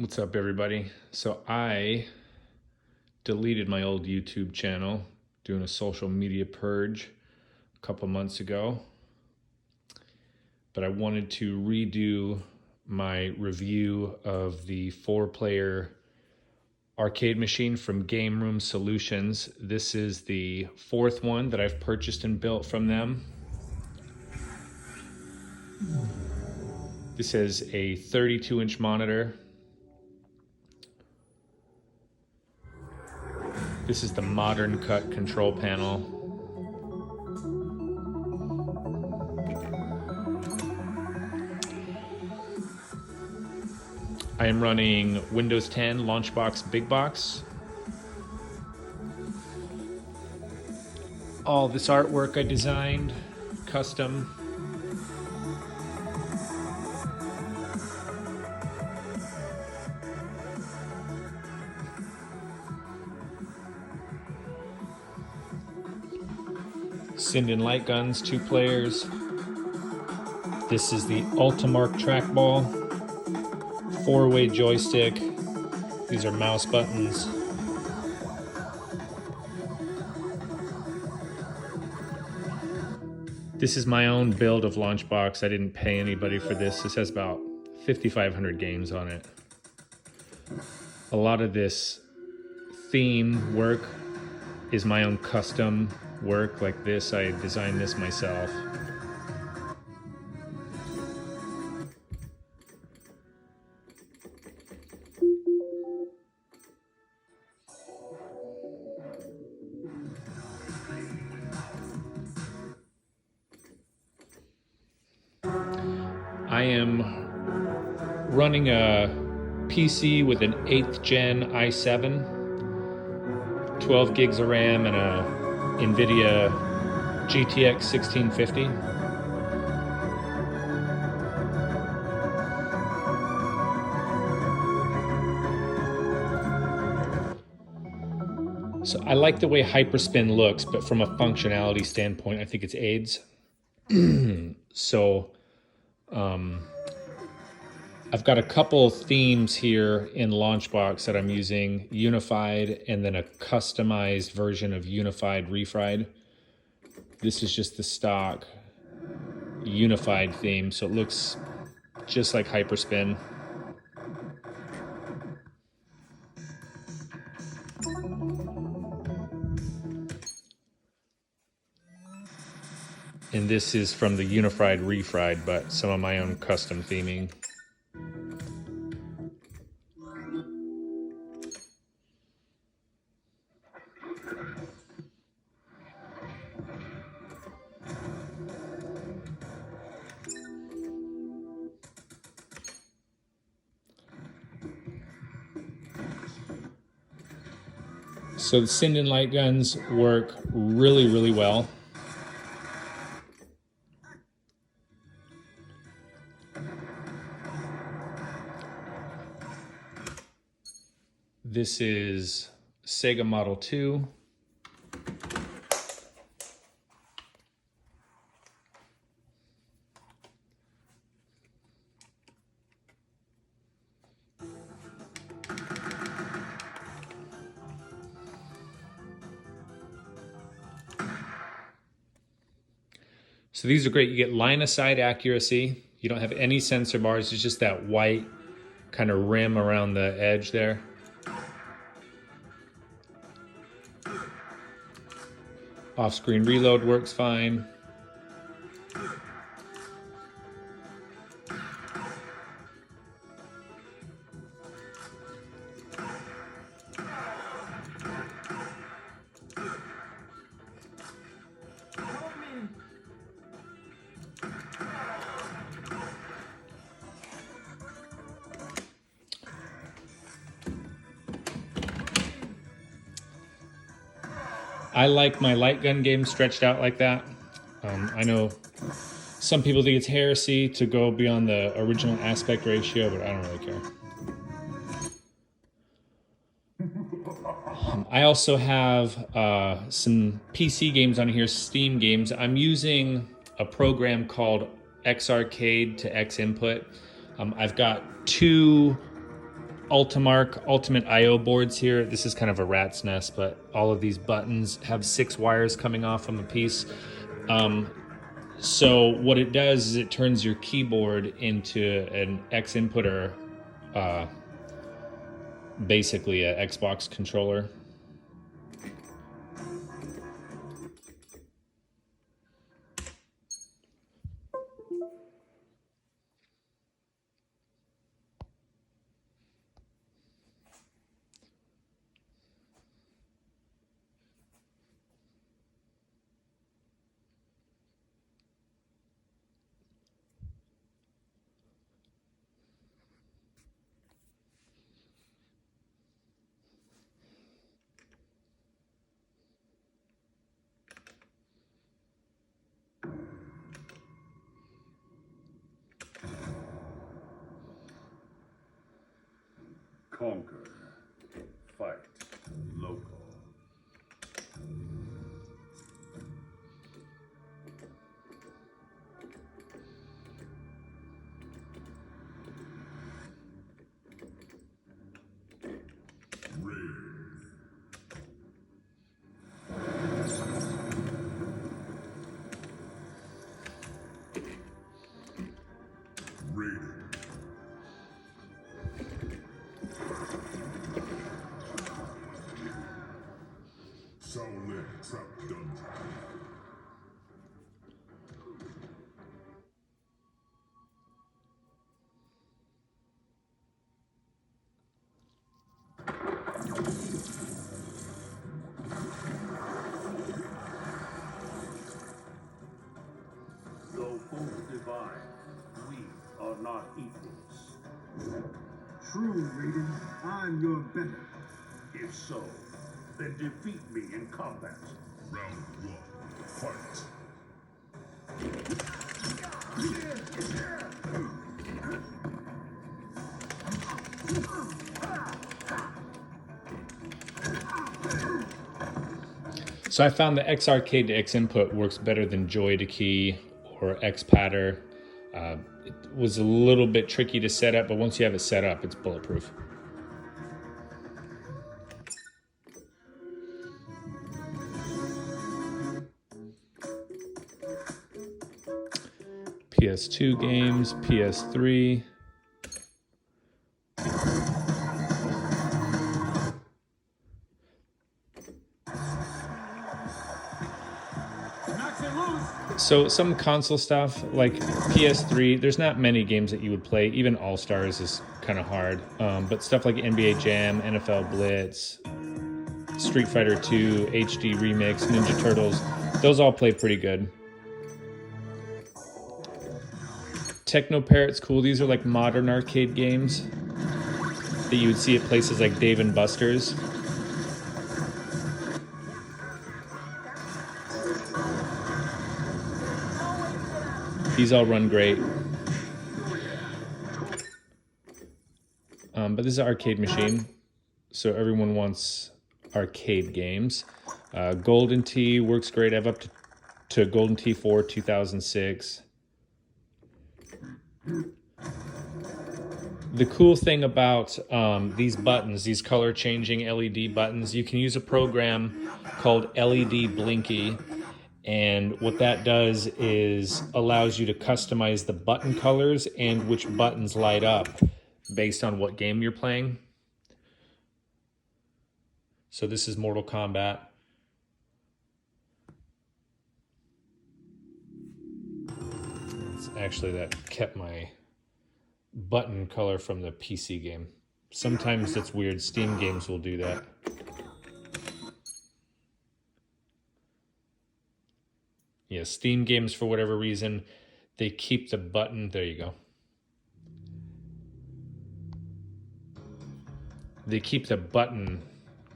What's up, everybody? So I deleted my old YouTube channel, doing a social media purge a couple months ago, but I wanted to redo my review of the 4-player arcade machine from Game Room Solutions. This is the fourth one that I've purchased and built from them. This is a 32-inch monitor. This is the Modern Cut control panel. I am running Windows 10 Launchbox Big Box. All this artwork I designed, custom. Sinden light guns, 2 players. This is the Ultimark trackball, 4-way joystick. These are mouse buttons. This is my own build of Launchbox. I didn't pay anybody for this. This has about 5,500 games on it. A lot of this theme work is my own custom work. Like this, I designed this myself. I am running a PC with an 8th gen i7, 12 gigs of RAM, and a NVIDIA GTX 1650. So I like the way Hyperspin looks, but from a functionality standpoint, I think it's AIDS. So I've got a couple themes here in Launchbox that I'm using, Unified and then a customized version of Unified Refried. This is just the stock Unified theme, so it looks just like Hyperspin. And this is from the Unified Refried, but some of my own custom theming. So the Sinden light guns work really, really well. This is Sega Model 2. So these are great. You get line of sight accuracy. You don't have any sensor bars. It's just that white kind of rim around the edge there. Off-screen reload works fine. I like my light gun game stretched out like that. I know some people think it's heresy to go beyond the original aspect ratio, but I don't really care. I also have some PC games on here, Steam games. I'm using a program called Xarcade to Xinput. I've got 2 Ultimark Ultimate IO boards here. This is kind of a rat's nest, but all of these buttons have 6 wires coming off them a piece. So what it does is it turns your keyboard into an X inputter, basically a Xbox controller. Conquer. Fight. Local. Shaolin Trap Dungeon. Though both divine, we are not equals. True, Raiden. I'm your better. If so, then defeat me in combat. Round 1, fight. So I found the X Arcade to X Input works better than Joy to Key or X Patter. It was a little bit tricky to set up, but once you have it set up, it's bulletproof. PS2 games, PS3. So some console stuff like PS3, there's not many games that you would play. Even All Stars is kind of hard. But stuff like NBA Jam, NFL Blitz, Street Fighter 2, HD Remix, Ninja Turtles, those all play pretty good. Techno Parrot's cool. These are like modern arcade games that you would see at places like Dave & Buster's. These all run great. But this is an arcade machine, so everyone wants arcade games. Golden Tee works great. I have up to Golden Tee 4 2006. The cool thing about these buttons, these color changing LED buttons, you can use a program called LED Blinky. And what that does is allows you to customize the button colors and which buttons light up based on what game you're playing. So this is Mortal Kombat. It's actually that kept my button color from the PC game. Sometimes it's weird. Steam games will do that. Yeah, Steam games, for whatever reason, they keep the button. There you go. They keep the button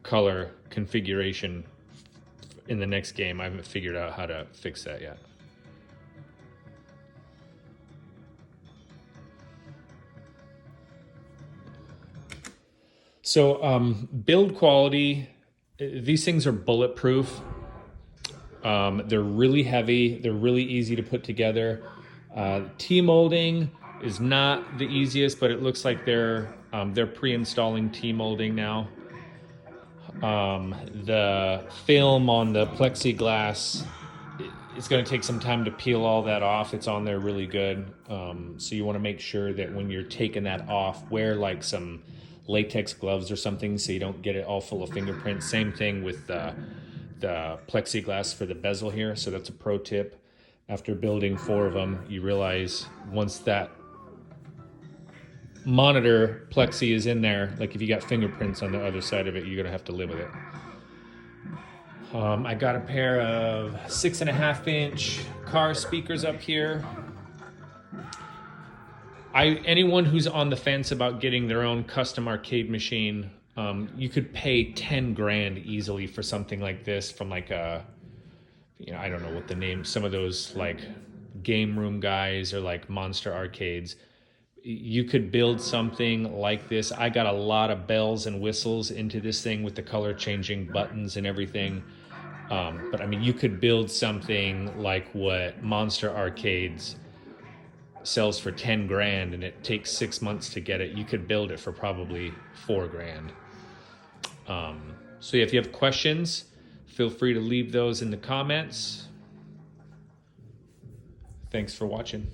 color configuration in the next game. I haven't figured out how to fix that yet. So build quality, these things are bulletproof. They're really heavy. They're really easy to put together. T-molding, is not the easiest, but it looks like they're pre-installing T-molding now. The film on the plexiglass, it's going to take some time to peel all that off. It's on there really good. So you want to make sure that when you're taking that off, wear like some latex gloves or something so you don't get it all full of fingerprints. Same thing with the plexiglass for the bezel here. So that's a pro tip. After building 4 of them, you realize once that monitor plexi is in there, like if you got fingerprints on the other side of it, you're going to have to live with it. I got a pair of 6.5-inch car speakers up here. Anyone who's on the fence about getting their own custom arcade machine, you could pay 10 grand easily for something like this from like a, I don't know what the name, some of those like game room guys or like Monster Arcades. You could build something like this. I got a lot of bells and whistles into this thing with the color changing buttons and everything. But I mean, you could build something like what Monster Arcades sells for 10 grand and it takes 6 months to get it. You could build it for probably 4 grand. So yeah, if you have questions, feel free to leave those in the comments. Thanks for watching.